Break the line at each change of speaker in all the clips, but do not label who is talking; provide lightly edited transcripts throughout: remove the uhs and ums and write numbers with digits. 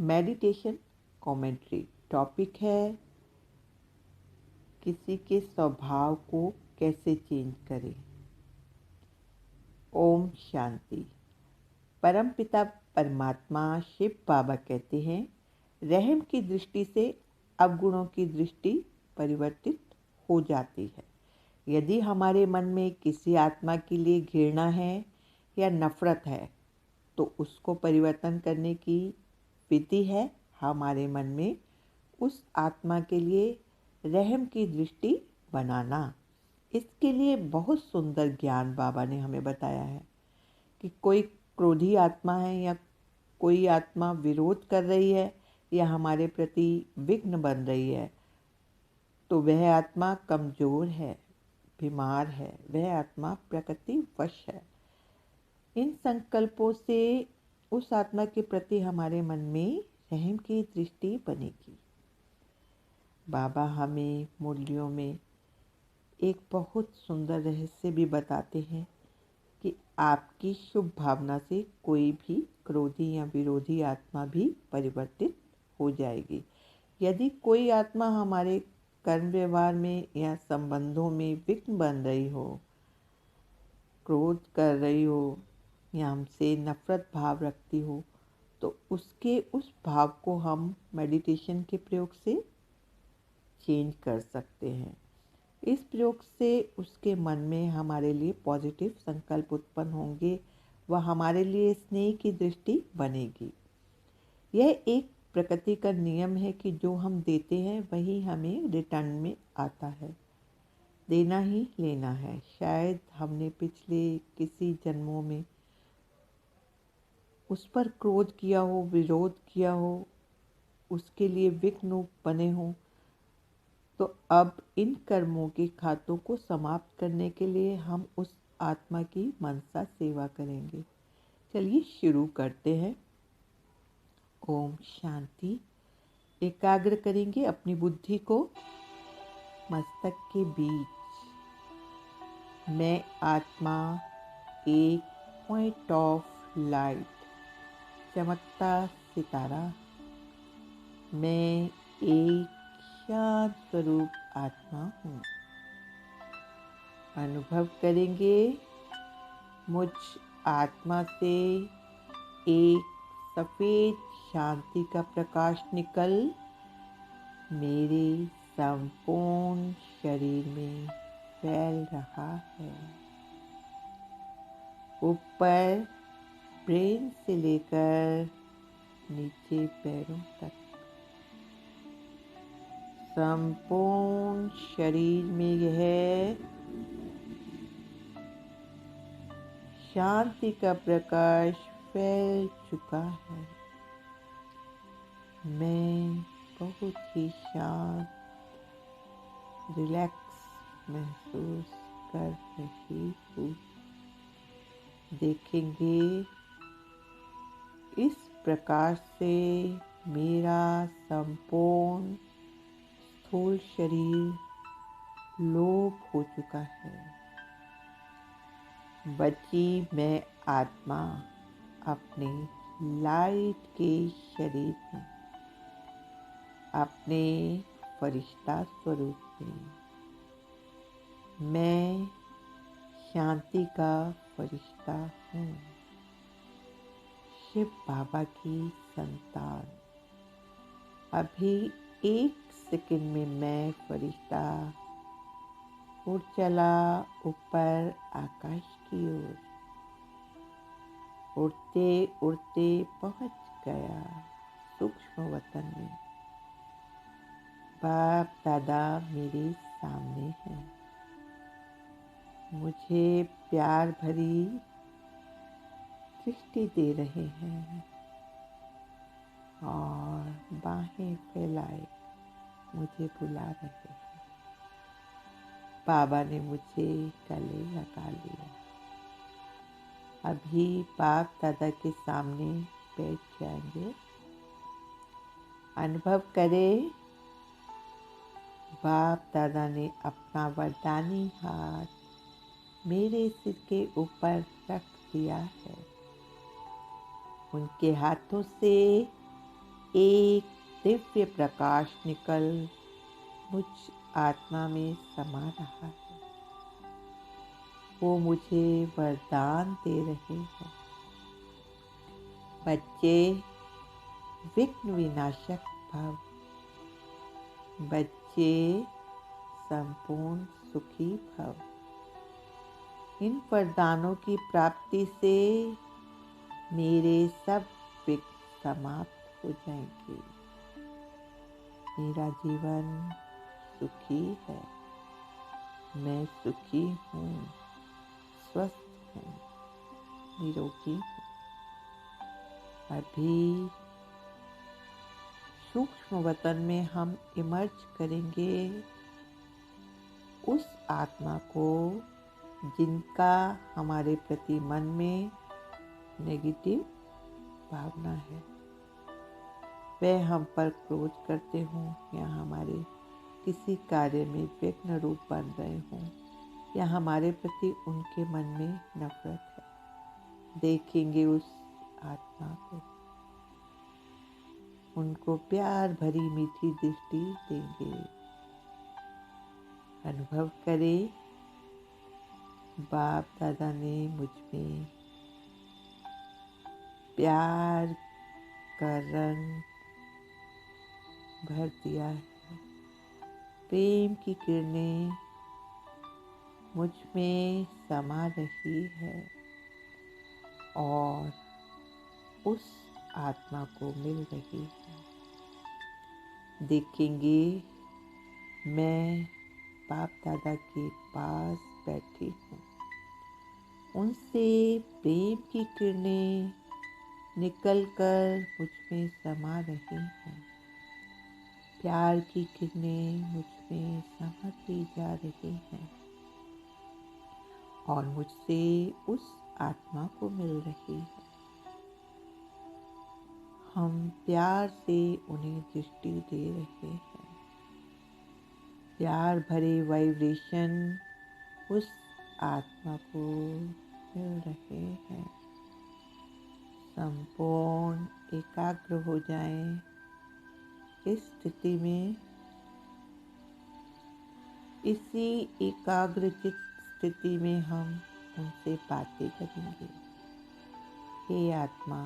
Meditation commentary. Topic है किसी के स्वभाव को कैसे चेंज करें। ओम शांति। परमपिता परमात्मा शिव बाबा कहते हैं, रहम की दृष्टि से अवगुणों की दृष्टि परिवर्तित हो जाती है। यदि हमारे मन में किसी आत्मा के लिए घृणा है या नफरत है तो उसको परिवर्तन करने की विधि है हमारे मन में उस आत्मा के लिए रहम की दृष्टि बनाना। इसके लिए बहुत सुंदर ज्ञान बाबा ने हमें बताया है कि कोई क्रोधी आत्मा है या कोई आत्मा विरोध कर रही है या हमारे प्रति विघ्न बन रही है तो वह आत्मा कमज़ोर है, बीमार है, वह आत्मा प्रकृति वश है। इन संकल्पों से उस आत्मा के प्रति हमारे मन में रहम की दृष्टि बनेगी। बाबा हमें मुरलियों में एक बहुत सुंदर रहस्य भी बताते हैं कि आपकी शुभ भावना से कोई भी क्रोधी या विरोधी आत्मा भी परिवर्तित हो जाएगी। यदि कोई आत्मा हमारे कर्म व्यवहार में या संबंधों में विघ्न बन रही हो, क्रोध कर रही हो या हमसे नफरत भाव रखती हो तो उसके उस भाव को हम मेडिटेशन के प्रयोग से चेंज कर सकते हैं। इस प्रयोग से उसके मन में हमारे लिए पॉजिटिव संकल्प उत्पन्न होंगे, वह हमारे लिए स्नेह की दृष्टि बनेगी। यह एक प्रकृति का नियम है कि जो हम देते हैं वही हमें रिटर्न में आता है। देना ही लेना है। शायद हमने पिछले किसी जन्मों में उस पर क्रोध किया हो, विरोध किया हो, उसके लिए विघ्न बने हो, तो अब इन कर्मों के खातों को समाप्त करने के लिए हम उस आत्मा की मनसा सेवा करेंगे। चलिए शुरू करते हैं। ओम शांति। एकाग्र करेंगे अपनी बुद्धि को मस्तक के बीच। मैं आत्मा एक पॉइंट ऑफ लाइट, चमकता सितारा। मैं एक शांत स्वरूप आत्मा हूँ। अनुभव करेंगे मुझ आत्मा से एक सफ़ेद शांति का प्रकाश निकल मेरे संपूर्ण शरीर में फैल रहा है। ऊपर ब्रेन से लेकर नीचे पैरों तक संपूर्ण शरीर में यह शांति का प्रकाश फैल चुका है। मैं बहुत ही शांत, रिलैक्स महसूस कर रही हूँ। देखेंगे इस प्रकाश से मेरा संपूर्ण स्थूल शरीर लोप हो चुका है। बची मैं आत्मा अपने लाइट के शरीर में, अपने फरिश्ता स्वरूप में। मैं शांति का फरिश्ता हूँ, शिव बाबा की संतान। अभी एक सेकंड में मैं फरिश्ता उड़ चला ऊपर आकाश की ओर। उड़ते उड़ते पहुंच गया सूक्ष्म वतन में। बाप दादा मेरे सामने हैं। मुझे प्यार भरी दृष्टि दे रहे हैं और बाहें फैलाए मुझे बुला रहे हैं। बाबा ने मुझे गले लगा लिया। अभी बाप दादा के सामने बैठ जाएंगे। अनुभव करें बाप दादा ने अपना वरदानी हाथ मेरे सिर के ऊपर रख दिया है। उनके हाथों से एक दिव्य प्रकाश निकल मुझ आत्मा में समा रहा है। वो मुझे वरदान दे रहे हैं। बच्चे विघ्न विनाशक भव। बच्चे संपूर्ण सुखी भव। इन वरदानों की प्राप्ति से मेरे सब विघ्न समाप्त हो जाएंगे। मेरा जीवन सुखी है। मैं सुखी हूँ, स्वस्थ हूँ, निरोगी हूँ। अभी सूक्ष्म वतन में हम इमर्ज करेंगे उस आत्मा को जिनका हमारे प्रति मन में नेगेटिव भावना है। वे हम पर क्रोध करते हों या हमारे किसी कार्य में विघ्न रूप बन रहे हों या हमारे प्रति उनके मन में नफरत है। देखेंगे उस आत्मा को, उनको प्यार भरी मीठी दृष्टि देंगे। अनुभव करें बाप दादा ने मुझ में प्यार का रंग भर दिया है। प्रेम की किरणें मुझ में समा रही है और उस आत्मा को मिल रही है। देखेंगे मैं बाप दादा के पास बैठी हूँ। उनसे प्रेम की किरणें निकलकर मुझ में समा रही हैं। प्यार की किरणें मुझ में समती जा रही हैं और मुझसे उस आत्मा को मिल रही है। हम प्यार से उन्हें दृष्टि दे रहे हैं। प्यार भरे वाइब्रेशन उस आत्मा को मिल रहे हैं। संपूर्ण एकाग्र हो जाएं। इस स्थिति में इसी एकाग्रचित स्थिति में हम उनसे बातें करेंगे। हे आत्मा,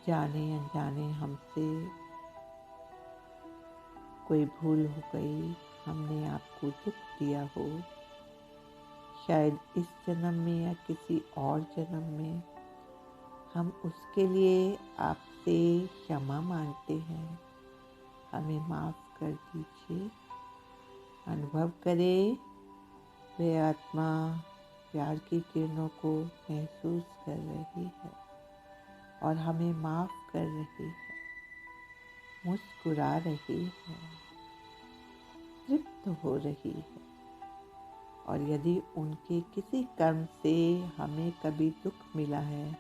जाने अनजाने हमसे कोई भूल हो गई, हमने आपको दुख दिया हो, शायद इस जन्म में या किसी और जन्म में, हम उसके लिए आपसे क्षमा मांगते हैं। हमें माफ़ कर दीजिए। अनुभव करें वे आत्मा प्यार की किरणों को महसूस कर रही है और हमें माफ़ कर रही है, मुस्कुरा रही है, तृप्त हो रही है। और यदि उनके किसी कर्म से हमें कभी दुख मिला है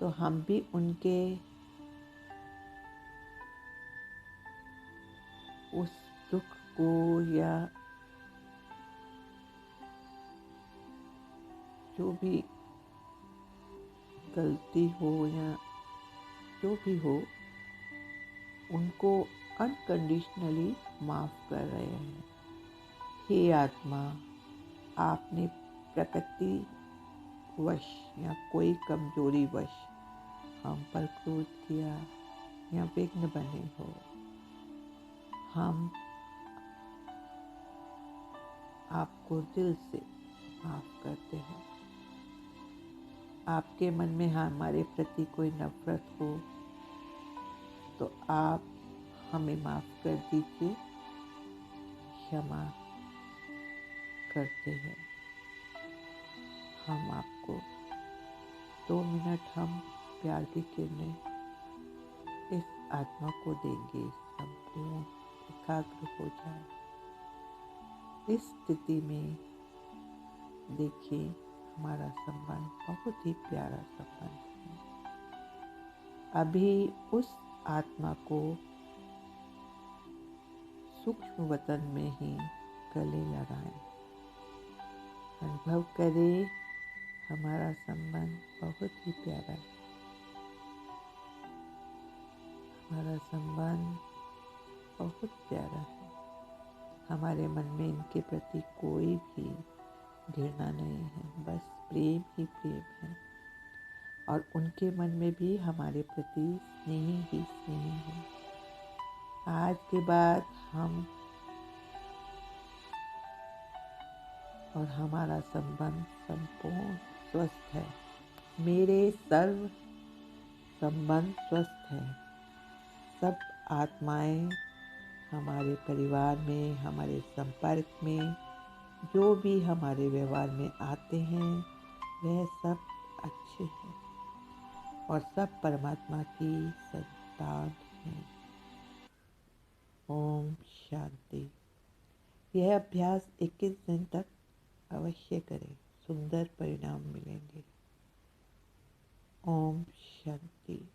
तो हम भी उनके उस दुख को या जो भी गलती हो या जो भी हो, उनको अनकंडीशनली माफ़ कर रहे हैं। हे आत्मा, आपने प्रकृति वश या कोई कमजोरी वश हम पर क्रोध किया या विघ्न बने हो, हम आपको दिल से माफ़ करते हैं। आपके मन में हमारे प्रति कोई नफरत हो तो आप हमें माफ़ कर दीजिए, क्षमा करते हैं। हम आपको 2 मिनट हम प्यार की किरणें इस आत्मा को देंगे। संपूर्ण एकाग्र हो जाए। इस स्थिति में देखिए हमारा संबंध बहुत ही प्यारा संबंध है। अभी उस आत्मा को सूक्ष्म वतन में ही गले लगाएं। अनुभव करें हमारा संबंध बहुत ही प्यारा है। हमारा संबंध बहुत प्यारा है। हमारे मन में इनके प्रति कोई भी घृणा नहीं है, बस प्रेम ही प्रेम है। और उनके मन में भी हमारे प्रति स्नेह ही स्नेह है। आज के बाद हम और हमारा संबंध संपूर्ण स्वस्थ है। मेरे सर्व संबंध स्वस्थ हैं। सब आत्माएं हमारे परिवार में, हमारे संपर्क में, जो भी हमारे व्यवहार में आते हैं, वह सब अच्छे हैं और सब परमात्मा की संतान हैं। ओम शांति। यह अभ्यास 21 दिन तक अवश्य करें, सुंदर परिणाम मिलेंगे। ओम शांति।